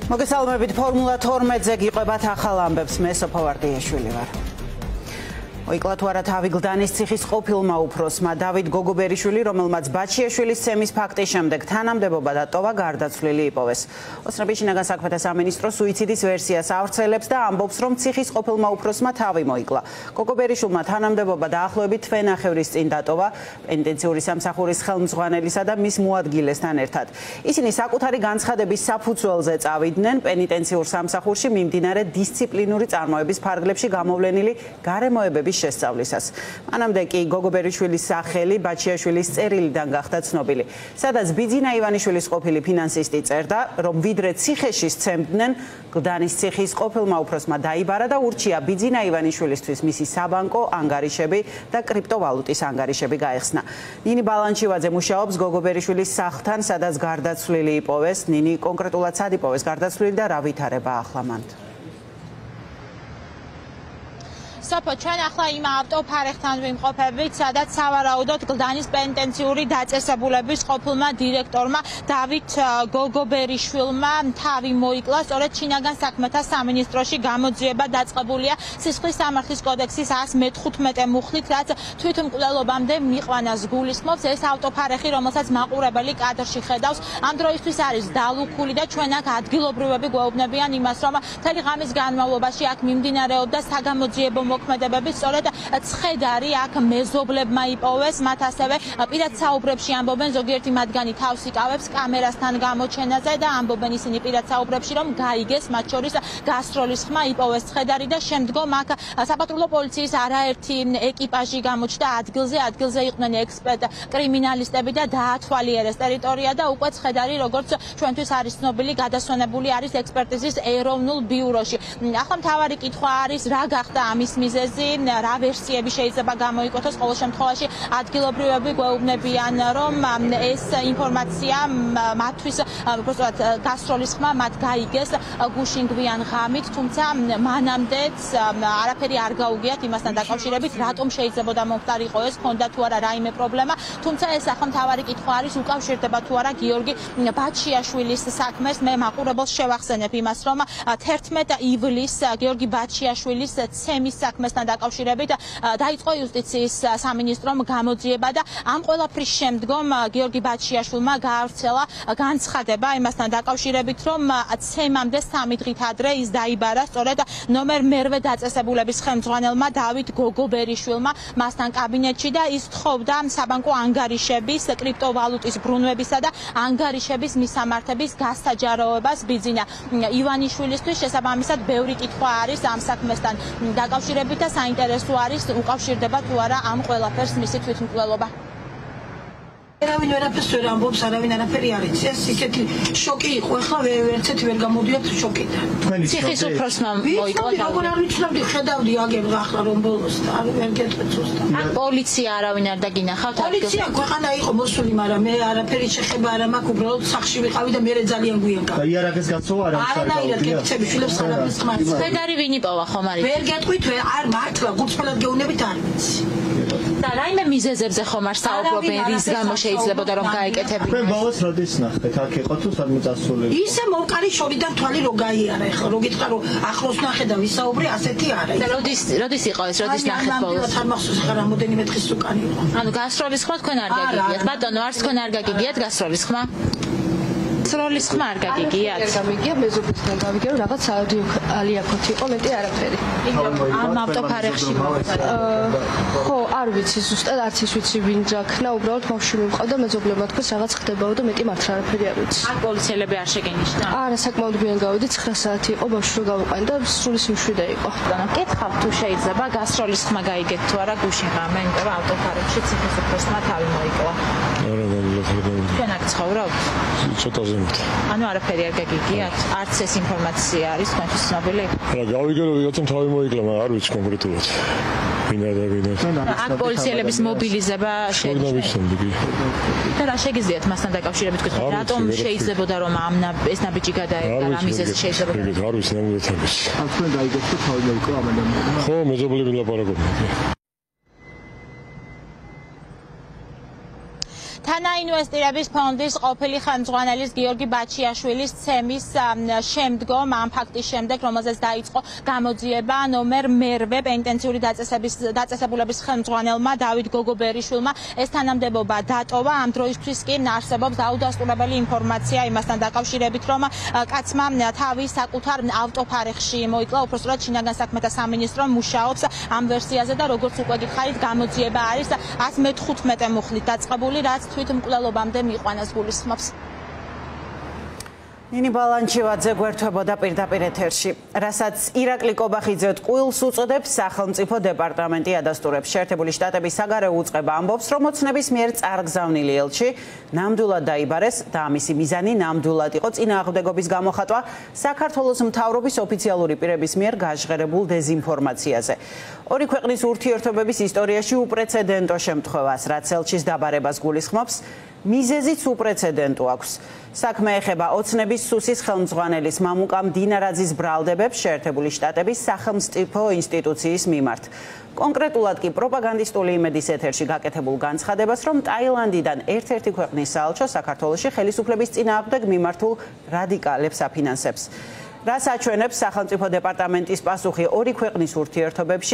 მოგესალმებით ფორმულა 12-ზე გიყვებათ ახალ ამბებს მე სოფო ვარდიაშვილი ვარ. მოიკლა თუ არა თავი გლდანის ციხის ყოფილმა უფროსმა დავით გოგობერიშვილი, რომელმაც ბაჩიაშვილის ცემის ფაქტის შემდეგ თანამდებობა და ტოვა გარდაცვლილი იპოვეს. ოცნების შინაგან საქმეთა სამინისტრო სუიციდის ვერსიას ავრცელებს და ამბობს, რომ ციხის ყოფილმა უფროსმა თავი მოიკლა. გოგობერიშვილმა თანამდებობა დაახლოებით თვენახევრის წინ დატოვა პენიტენციური სამსახურის ხელმძღვანელისა და მის მოადგილესთან ერთად. ისინი საკუთარი განცხადების საფუძველზე წავიდნენ პენიტენციურ სამსახურში მიმდინარე დისციპლინური წარმოების ფარგლებში გამოვლენილი გარემოებების შესწავლისას. მანამდე კი გოგობერიშვილის სახელი ბაჩიაშვილის წერილიდან გახდა ცნობილი. სადაც ბიძინა ივანიშვილის ყოფილი ფინანსისტი წერდა, რომ ვიდრე ციხეში სცემდნენ, გლდანის ციხის ყოფილმა უფროსმა დაიბარა და ურჩია ბიძინა ივანიშვილისთვის მისი საბანკო ანგარიშები და კრიპტოვალუტის ანგარიშები გაეხსნა. ნინი ბალანჩივაძე მუშაობს გოგობერიშვილის სახლთან, სადაც გარდაცვლილი იპოვეს. ნინი კონკრეტულად სად იპოვეს გარდაცვლილი და რა ვითარება ახლა მან? სოფო, ჩვენ ახლა იმ ავტოფარეხთან ვიმყოფებით, სადაც სავარაუდოდ გლდანის პენიტენციური დაწესებულების ყოფილმა დირექტორმა დავით გოგობერიშვილმა თავი მოიკლა. სწორედ შინაგან საქმეთა სამინისტროში გამოძიება დაწყებულია სისხლის სამართლის კოდექსის 115 მუხლით, რაც თვითმკვლელობამდე მიყვანას გულისხმობს. ეს ავტოფარეხი, რომელსაც მაყურებელი კადრში ხედავს, ამ დროისთვის არის დალუქული და ჩვენ აქ ადგილობრივები გვეუბნებიან იმას, რომ მთელი ღამის განმავლობაში აქ მიმდინარეობდა საგამოძიებო მოქმედებები. სწორედ ცხედარი აქ მეზობლებმა იპოვეს, მათ ასევე პირად საუბრებში ამბობენ, ზოგიერთი მათგანი თავს იკავებს კამერასთან გამოჩენაზე და ამბობენ ისინი პირად საუბრებში, რომ გაიგეს, მათ შორის გასტროლის ხმა იპოვეს ცხედარი და შემდგომ აქ საპატრულო პოლიციის არაერთი ეკიპაჟი გამოჩნდა ადგილზე იყვნენ ექსპერტ კრიმინალისტები და დაათვალიერეს ტერიტორია და უკვე ცხედარი, როგორც ჩვენთვის არის ცნობილი, გადასვენებული არის ექსპერტიზის ეროვნულ ბიუროში. ახლა მთავარი კითხვა არის, რა გახდა ამის მიზეზი, რა ვერსიები შეიძლება გამოიკოთოს. ყოველ შემთხვევაში ადგილობრივები გვეუბნებიან, რომ ეს ინფორმაცია მათთვის უბრალოდ გასტროლის ხმა მათ გაიგეს გუშინგვიან ღამით, თუმცა მანამდეც არაფერი არ გაუგიათ იმასთან დაკავშირებით, რატომ შეიძლება მომხდარი იყო ეს, ქონდა თუ არა რაიმე პრობლემა. თუმცა ეს ახლა მთავარი კითხვა არის, უკავშირდება თუ არა გიორგი ბაჩიაშვილის საქმეს. მე მაყურებელს შევახსენებ იმას, რომ 11 ივლისს გიორგი ბაჩიაშვილის ცემის საქმესთან დაკავშირებით დაიწყო იუსტიციის სამინისტრომ გამოძიება და ამ ყველაფრის შემდგომ გიორგი ბაჩიაშვილმა გაავრცელა განცხადება იმასთან დაკავშირებით, რომ ცემამდე 3 დღით ადრე ის დაიბარა სწორედ ნომერ მერვე დაწესებულების ხელმძღვანელმა დავით გოგობერიშვილმა მასთან კაბინეტში და ის თხოვდა საბანკო ანგარიშების, კრიპტოვალუტის ბრუნვებისა და ანგარიშების მისამართების გასაჯაროებას ბიძინა ივანიშვილისთვის. შესაბამისად ბევრი კითხვა არის ამ საქმესთან დაკავშირებით და საინტერესო არის, უკავშირდება თუ არა ამ ყველაფერს მისი თვითმკვლელობა. არავინ ვერაფერს ვერ ამბობს, არავინ არაფერი არ იცის. ეს ისეთი შოკი იყო, ახლა ვერცეთი ვერ გამოდიოთ შოკიდან. ციხის უფროსმა მოიკლა თავი. როგორ არ ვიცნობდი, ხედავდი აგებ ახლა რომ ბოლოს და არ ვერ გეტყვით ზუსტად. პოლიცია არავინ არ დაგინახავთ? პოლიცია ქვეყანა იყო მოსული, მაგრამ მე არაფერი შეხება არ მაქვს, უბრალოდ სახში ვიყავი და მე ძალიან გვიან გავ. და იარაღის გაცოვა არ არის. არანაირად გეკითხები შვილებს ხალხის ხმარს. ცხედარი ვინ იპოვა ხომ არის? ვერ გეტყვით, არ მართლა გულწრფელად გეუბნებით არ ვიცი. და რაიმე მიზეზებზე ხომ არ საუბრობენ, რის გამო შეიძლებოდა რომ გაეკეთებინა? თქვენ ბოლოს როდის ნახეთ? აქ იყო თუ სადმე წასულები? ისე მოვკარი შორიდან თვალი რო გაიარა, ეხლა რო გითხრა რომ ახლოს ნახე და ვისაუბრე, ასეთი არა. და როდის იყო ეს? როდის ნახეთ ბოლოს? არ მახსოვს ახლა რამოდენიმე დღის უკან იყო. ანუ გასტროლის ხმა თქვენ არ გაგიგიათ? ბატონო, არც თქვენ არ გაგიგიათ გასტროლის ხმა? გასტროლის ხმა არ გაგიგიათ? გამიგია მეზობლისგან გავიგე რომ რაღაც ალიაქოთი იყო, მეტი არაფერი. ამ ავტოფარეხში ხო, არ ვიცი ზუსტად, არც ის ვიცი ვინ ძაქნა, უბრალოდ ბავშვი მივყავდა მეზობლებმა თქვეს რაღაც ხდებაო და მეტი მართლა არაფერი არ ვიცი. არ პოლიციელები არ შეგენიშნა? არა, საკმაოდ გვიან გავედი, 9 საათი იყო, ბავშვი რო გავუყენი და სრული სიმშვიდე იყო. კითხავ თუ შეიძლება გასტროლის ხმა გაიგეთ თუ არა გუშინ ღამე, იმიტომ რომ ავტოფარეხში ციხის უფროსმა თავი მოიკლა. თქვენ აქ ცხოვრობთ? ცოტაზე მით. ანუ არაფერი არ გაგიგიათ? არც ეს ინფორმაცია არის თქვენთვის ცნობილი? რა გავიგე რომ ვიღაცამ თავი მოიკლა, მაგრამ არ ვიცი კონკრეტულად. ვინა და ვინა. აქ პოლიციელების მობილიზება შეგვიძლია. და რა შეგიძლიათ მასთან დაკავშირებით თქვენ? რატომ შეიძლებოდა რომ ეს ნაბიჯი გადაერგა, რა მიზეზი შეიძლება? არ ვიცი ნამდვილად არ ვიცი. თქვენ დაიგეთ თუ თავი მოიკლა ამ ადამიანმა? ხო, მეზობლები ლაპარაკობდნენ. თანაინვესტირების ფონდის ყოფილი ხელმძღვანელის გიორგი ბაჩიაშვილის ცემის შემდგომ ამ ფაქტის შემდეგ, რომელზეც დაიწყო გამოძიება ნომერ მერვე პენიტენციური დაწესებულების ხელმძღვანელმა დავით გოგობერიშვილმა ეს თანამდებობა დატოვა. ამ დროისთვის კი არსებობს დაუდასტურებელი ინფორმაცია იმასთან დაკავშირებით, რომ კაცმა თავი საკუთარ ავტოფარეხში მოიკლა, უпростоრად შინაგან საქმეთა სამინისტრო მუშაობს ამ ვერსიაზე და როგორც უკვე გითხარით, გამოძიება არის 115 მუხლით დაწყებული, რაც თვითმკვლელობამდე მიიყვანას გულისხმობს. ნინი ბალანჩივაძე გვერდებოდა პირდაპირ ეთერში, რასაც ირაკლი კობახიძე ტყუილს უწოდებს, სახელმწიფო დეპარტამენტი ადასტურებს. შეერთებული შტატების საგარეო უწყება ამბობს, რომ ოცნების მიერ წარგზავნილი ელჩი ნამდვილად დაიბარეს და ამისი მიზანი ნამდვილად იყო წინააღმდეგობის გამოხატვა საქართველოს მთავრობის ოფიციალური პირების მიერ გაჟღერებულ დეზინფორმაციაზე. ორი ქვეყნის ურთიერთობების ისტორიაში უპრეცედენტო შემთხვევას, რაც ელჩის დაბარებას გულისხმობს, მიზეზიც უპრეცედენტო აქვს. საქმე ეხება ოცნების სუსის ხელმძღვანელის მამუკა მდინარაძის ბრალდებებს შეერთებული შტატების სახელმწიფო ინსტიტუციის მიმართ. კონკრეტულად კი პროპაგანდისტული იმედის ეთერში გაკეთებულ განცხადებას, რომ ტაილანდიდან ერთ-ერთი ქვეყნის საელჩო საქართველოში ხელისუფლების წინააღმდეგ მიმართულ რადიკალებს აფინანსებს. რას აჩვენებს სახელმწიფო დეპარტამენტის პასუხი ორი ქვეყნის ურთიერთობებში?